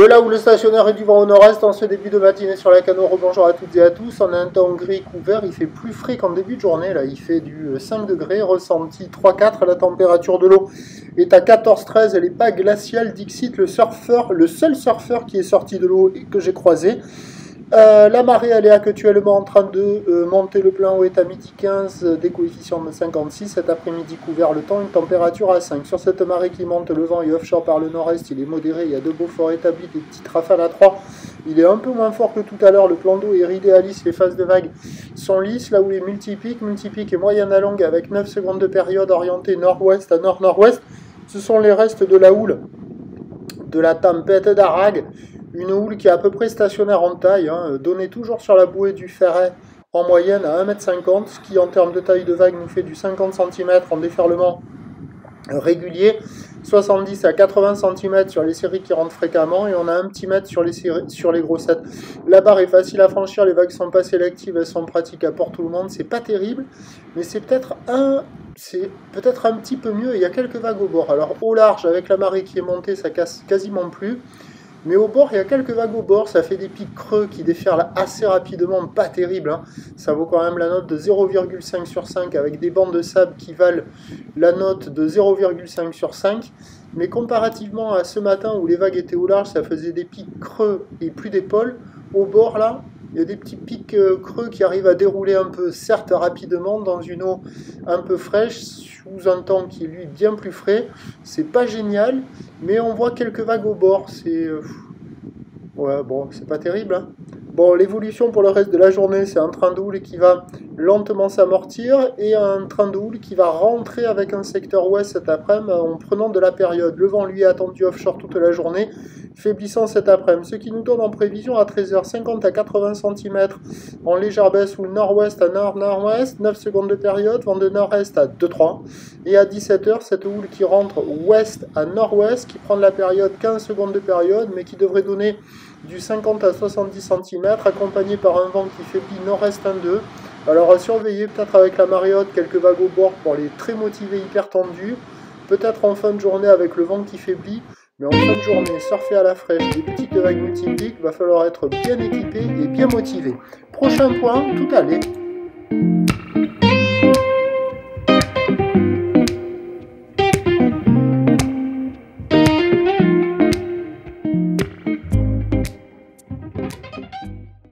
De là où le stationnaire est du vent au nord-est, en ce début de matinée sur la Cano, rebonjour à toutes et à tous. On a un temps gris couvert, il fait plus frais qu'en début de journée. Là, il fait du 5 degrés, ressenti 3-4. La température de l'eau est à 14-13. Elle n'est pas glaciale. Dixit, le seul surfeur qui est sorti de l'eau et que j'ai croisé. La marée, elle est actuellement en train de monter. Le plein eau est à midi 15, des coefficients de 56. Cet après-midi couvert le temps, une température à 5. Sur cette marée qui monte, le vent est offshore par le nord-est, il est modéré. Il y a 2 beaux forts établis, des petites rafales à 3. Il est un peu moins fort que tout à l'heure. Le plan d'eau est ridé à lisse, les phases de vagues sont lisses. Là où les multipiques et moyenne à longue avec 9 secondes de période orientée nord-ouest à nord-nord-ouest, ce sont les restes de la houle de la tempête d'Arag. Une houle qui est à peu près stationnaire en taille, donnée toujours sur la bouée du Ferret en moyenne à 1,50 m, ce qui en termes de taille de vague nous fait du 50 cm en déferlement régulier, 70 à 80 cm sur les séries qui rentrent fréquemment, et on a un petit mètre sur les grossettes. La barre est facile à franchir, les vagues sont pas sélectives, elles sont pratiques pour tout le monde, c'est pas terrible, mais c'est peut-être un petit peu mieux. Il y a quelques vagues au bord. Alors au large, avec la marée qui est montée, ça casse quasiment plus. Mais au bord, il y a quelques vagues au bord, ça fait des pics creux qui déferlent assez rapidement, pas terrible. Ça vaut quand même la note de 0,5 sur 5 avec des bandes de sable qui valent la note de 0,5 sur 5. Mais comparativement à ce matin où les vagues étaient au large, ça faisait des pics creux et plus d'épaule. Au bord, là, il y a des petits pics creux qui arrivent à dérouler un peu, certes rapidement, dans une eau un peu fraîche, sous un temps qui est lui bien plus frais. C'est pas génial, mais on voit quelques vagues au bord. Ouais, bon, c'est pas terrible. Bon, l'évolution pour le reste de la journée, c'est un train de houle qui va lentement s'amortir et un train de houle qui va rentrer avec un secteur ouest cet après-midi en prenant de la période. Le vent, lui, est attendu offshore toute la journée, faiblissant cet après-midi, ce qui nous donne en prévision à 13 h 50 à 80 cm en légère baisse ou nord-ouest à nord-nord-ouest, 9 secondes de période, vent de nord-est à 2-3, et à 17 h, cette houle qui rentre ouest à nord-ouest, qui prend de la période 15 secondes de période, mais qui devrait donner du 50 à 70 cm, accompagné par un vent qui faiblit nord-est 1-2. Alors à surveiller, peut-être avec la marée haute, quelques vagues au bord pour les très motivés hyper tendus, peut-être en fin de journée avec le vent qui faiblit, mais en fin de journée, surfer à la fraîche, des petites vagues multipliques, va falloir être bien équipé et bien motivé. Prochain point, tout allait.